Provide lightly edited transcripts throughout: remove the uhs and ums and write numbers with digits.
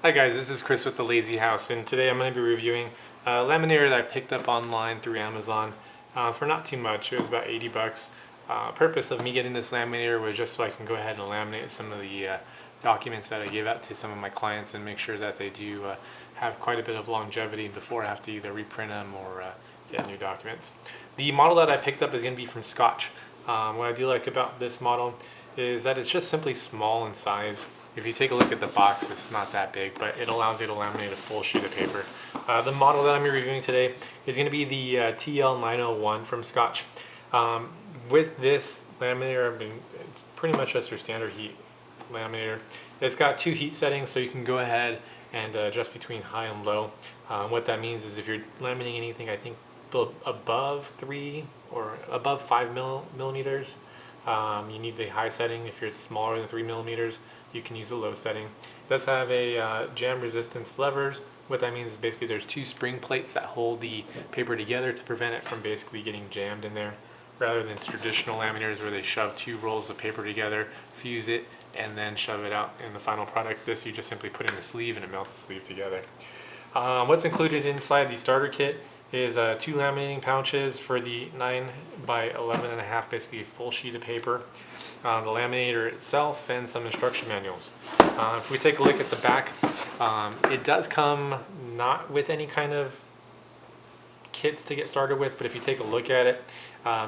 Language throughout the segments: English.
Hi guys, this is Chris with The Lazy House, and today I'm going to be reviewing a laminator that I picked up online through Amazon for not too much. It was about 80 bucks. Purpose of me getting this laminator was just so I can go ahead and laminate some of the documents that I give out to some of my clients and make sure that they do have quite a bit of longevity before I have to either reprint them or get new documents. The model that I picked up is going to be from Scotch. What I do like about this model is that it's just simply small in size. If you take a look at the box, it's not that big, but it allows you to laminate a full sheet of paper. The model that I'm reviewing today is going to be the TL901 from Scotch. With this laminator, it's pretty much just your standard heat laminator. It's got two heat settings, so you can go ahead and adjust between high and low. What that means is if you're laminating anything, I think above 3 or above 5 millimeters, you need the high setting. If you're smaller than 3 millimeters, you can use the low setting. It does have a jam resistance levers. What that means is basically there's two spring plates that hold the paper together to prevent it from basically getting jammed in there, rather than traditional laminators where they shove two rolls of paper together, fuse it, and then shove it out in the final product. This you just simply put in the sleeve and it melts the sleeve together. What's included inside the starter kit is two laminating pouches for the 9 by 11.5, basically a full sheet of paper, the laminator itself, and some instruction manuals. If we take a look at the back, it does come not with any kind of kits to get started with, but if you take a look at it,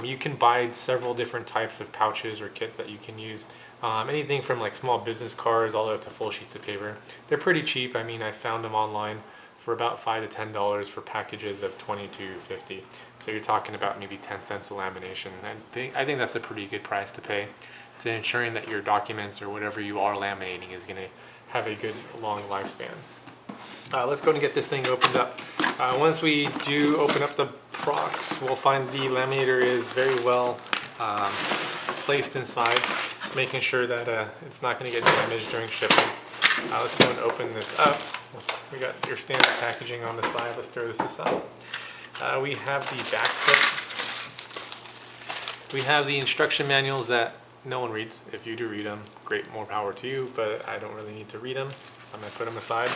you can buy several different types of pouches or kits that you can use. Anything from like small business cards all the way up to full sheets of paper. They're pretty cheap. I mean, I found them online for about $5 to $10 for packages of 20 to 50. So you're talking about maybe 10 cents a lamination. I think that's a pretty good price to pay to ensuring that your documents or whatever you are laminating is going to have a good long lifespan. Let's go and get this thing opened up. Once we do open up the box, we'll find the laminator is very well placed inside, making sure that it's not going to get damaged during shipping. Let's go and open this up. We got your standard packaging on the side. Let's throw this aside. We have the back plate. We have the instruction manuals that no one reads. If you do read them, great, more power to you, but I don't really need to read them, so I'm going to put them aside.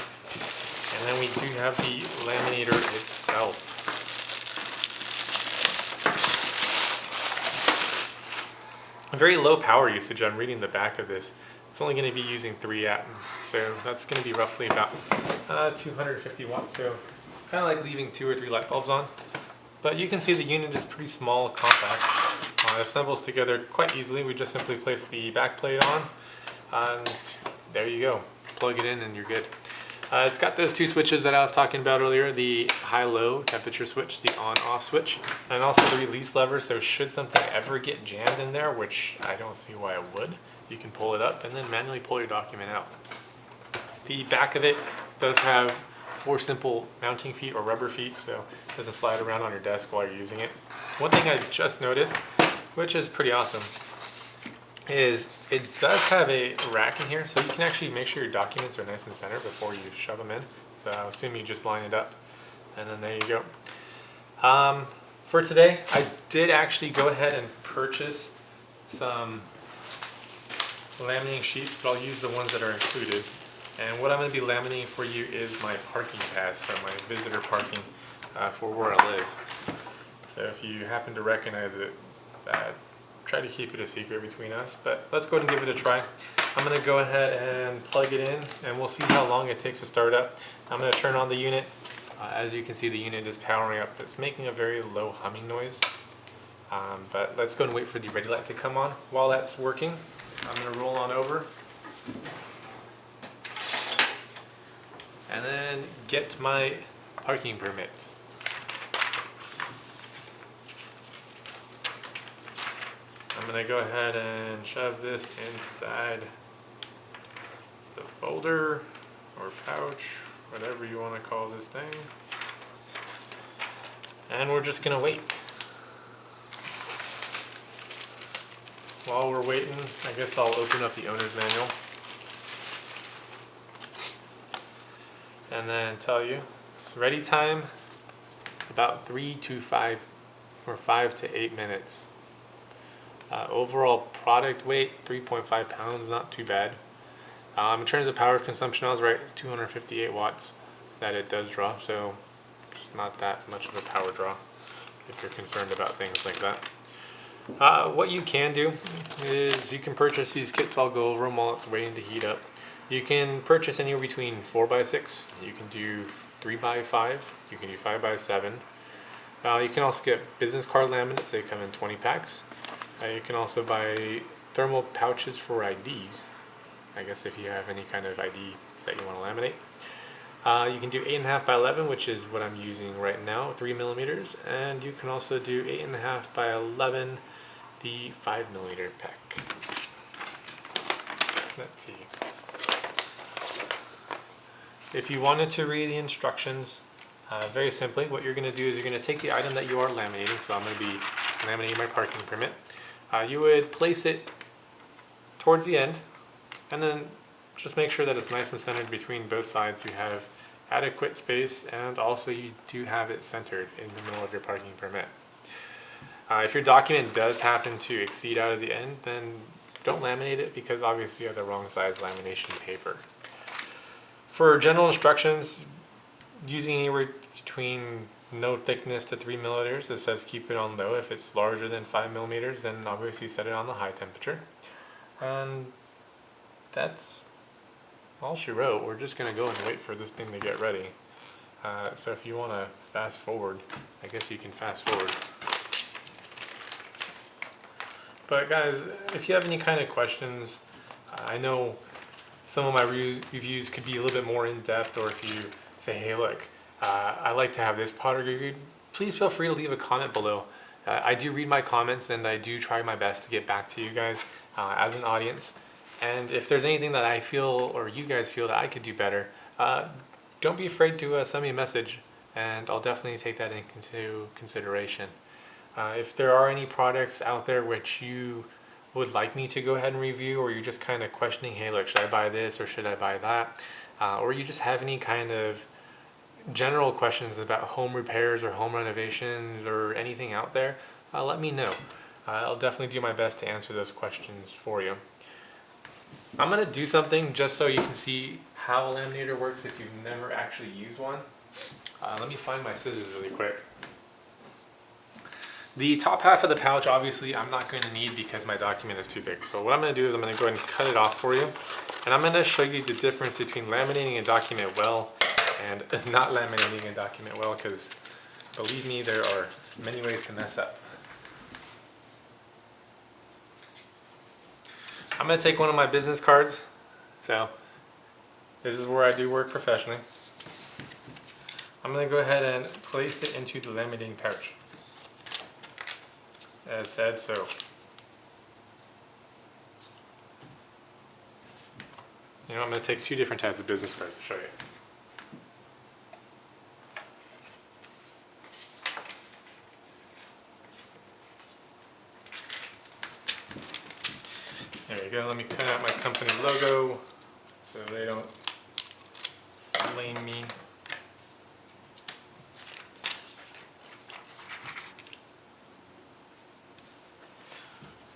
And then we do have the laminator itself. A very low power usage. I'm reading the back of this. It's only going to be using 3 amps, so that's going to be roughly about 250 watts, so kind of like leaving 2 or 3 light bulbs on. But you can see the unit is pretty small, compact. It assembles together quite easily. We just simply place the back plate on, and there you go. Plug it in and you're good. It's got those two switches that I was talking about earlier, the high-low temperature switch, the on-off switch, and also the release lever, so should something ever get jammed in there, which I don't see why it would, you can pull it up and then manually pull your document out. The back of it does have 4 simple mounting feet or rubber feet, so it doesn't slide around on your desk while you're using it. One thing I just noticed, which is pretty awesome, is it does have a rack in here, so you can actually make sure your documents are nice and center before you shove them in. So I assume you just line it up, and then there you go. For today, I did actually go ahead and purchase some laminating sheets, but I'll use the ones that are included. And what I'm going to be laminating for you is my parking pass, so my visitor parking for where I live. So if you happen to recognize it, try to keep it a secret between us, but let's go ahead and give it a try. I'm going to go ahead and plug it in, and we'll see how long it takes to start up. I'm going to turn on the unit. As you can see, the unit is powering up. It's making a very low humming noise, but let's go and wait for the ready light to come on. While that's working, I'm going to roll on over and then get my parking permit. I'm going to go ahead and shove this inside the folder or pouch, whatever you want to call this thing. And we're just going to wait. While we're waiting, I guess I'll open up the owner's manual and then tell you ready time about 3 to 5 or 5 to 8 minutes. Overall product weight 3.5 pounds, not too bad. In terms of power consumption, I was right, it's 258 watts that it does draw, so it's not that much of a power draw if you're concerned about things like that. What you can do is you can purchase these kits. I'll go over them while it's waiting to heat up. You can purchase anywhere between 4x6, you can do 3x5, you can do 5x7. You can also get business card laminates, they come in 20 packs. You can also buy thermal pouches for IDs, I guess if you have any kind of ID that you want to laminate. You can do 8.5x11, which is what I'm using right now, 3mm, and you can also do 8.5x11, the 5mm pack. Let's see. If you wanted to read the instructions, very simply, what you're going to do is you're going to take the item that you are laminating, so I'm going to be laminating my parking permit. You would place it towards the end, and then just make sure that it's nice and centered between both sides. You have adequate space, and also you do have it centered in the middle of your parking permit. If your document does happen to exceed out of the end, then don't laminate it, because obviously you have the wrong size lamination paper. For general instructions, using anywhere between no thickness to 3mm, it says keep it on low. If it's larger than 5mm, then obviously set it on the high temperature. And that's all she wrote. We're just going to go and wait for this thing to get ready. So if you want to fast forward, I guess you can fast forward. But guys, if you have any kind of questions, I know some of my reviews could be a little bit more in-depth, or if you say, hey look, I like to have this product reviewed, please feel free to leave a comment below. I do read my comments, and I do try my best to get back to you guys as an audience. And if there's anything that I feel, or you guys feel, that I could do better, don't be afraid to send me a message, and I'll definitely take that into consideration. If there are any products out there which you would like me to go ahead and review, or you're just kind of questioning, hey look, should I buy this or should I buy that, or you just have any kind of general questions about home repairs or home renovations or anything out there, let me know. I'll definitely do my best to answer those questions for you. I'm going to do something just so you can see how a laminator works if you've never actually used one. Let me find my scissors really quick. The top half of the pouch, obviously, I'm not going to need because my document is too big. So what I'm going to do is I'm going to go ahead and cut it off for you. And I'm going to show you the difference between laminating a document well and not laminating a document well, because believe me, there are many ways to mess up. I'm going to take one of my business cards. So this is where I do work professionally. I'm going to go ahead and place it into the laminating pouch. As said, so. You know, I'm going to take two different types of business cards to show you. There you go. Let me cut out my company logo so they don't blame me.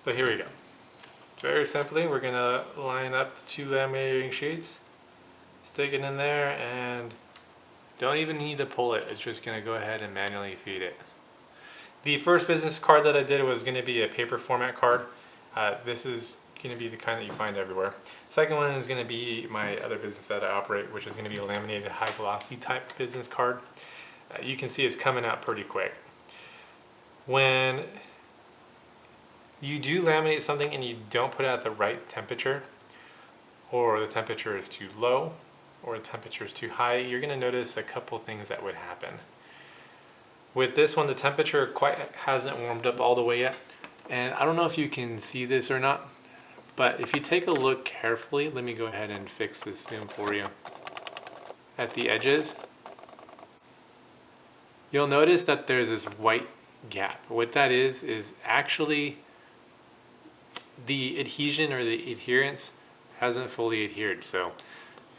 So here we go. Very simply, we're going to line up the two laminating sheets, stick it in there, and don't even need to pull it. It's just going to go ahead and manually feed it. The first business card that I did was going to be a paper format card. This is going to be the kind that you find everywhere. Second one is going to be my other business that I operate, which is going to be a laminated high velocity type business card. You can see it's coming out pretty quick. When you do laminate something and you don't put it at the right temperature, or the temperature is too low, or the temperature is too high, you're going to notice a couple things that would happen. With this one, the temperature quite hasn't warmed up all the way yet, and I don't know if you can see this or not, but if you take a look carefully, let me go ahead and fix this in for you. At the edges, you'll notice that there's this white gap. What that is actually the adhesion, or the adherence, hasn't fully adhered. So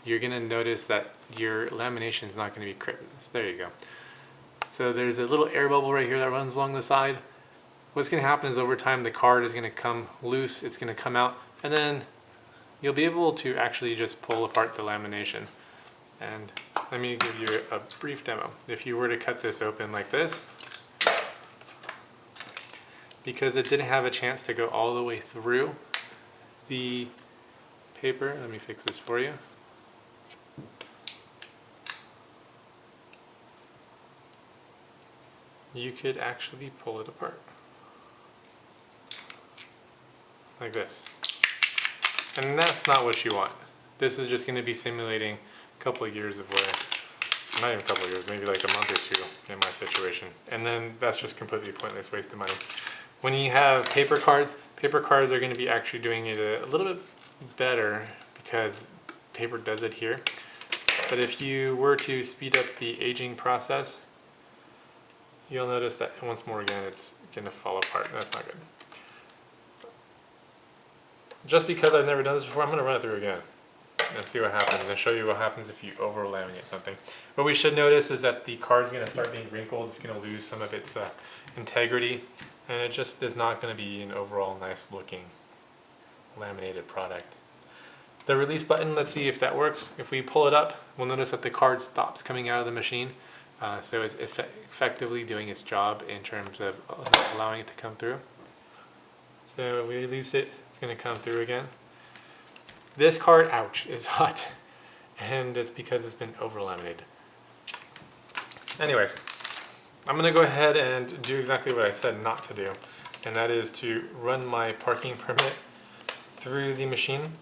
you're going to notice that your lamination is not going to be crisp. So there you go. So there's a little air bubble right here that runs along the side. What's going to happen is over time the card is going to come loose, it's going to come out, and then you'll be able to actually just pull apart the lamination. And let me give you a brief demo. If you were to cut this open like this, because it didn't have a chance to go all the way through the paper, let me fix this for you. You could actually pull it apart like this. And that's not what you want. This is just going to be simulating a couple of years of wear. Not even a couple of years, maybe like a month or two in my situation. And then that's just completely pointless waste of money. When you have paper cards are going to be actually doing it a little bit better because paper does adhere. But if you were to speed up the aging process, you'll notice that once more again it's going to fall apart. That's not good. Just because I've never done this before, I'm going to run it through again and see what happens and show you what happens if you over laminate something. What we should notice is that the card's going to start being wrinkled. It's going to lose some of its integrity, and it just is not going to be an overall nice looking laminated product. The release button, let's see if that works. If we pull it up, we'll notice that the card stops coming out of the machine. So it's effectively doing its job in terms of allowing it to come through. So if we release it, it's going to come through again. This card, ouch, is hot. And it's because it's been over laminated. Anyways, I'm going to go ahead and do exactly what I said not to do. And that is to run my parking permit through the machine.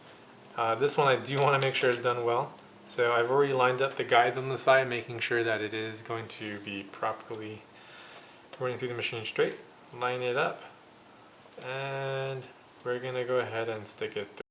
This one I do want to make sure is done well. So I've already lined up the guides on the side, making sure that it is going to be properly running through the machine straight. Line it up, and we're going to go ahead and stick it through.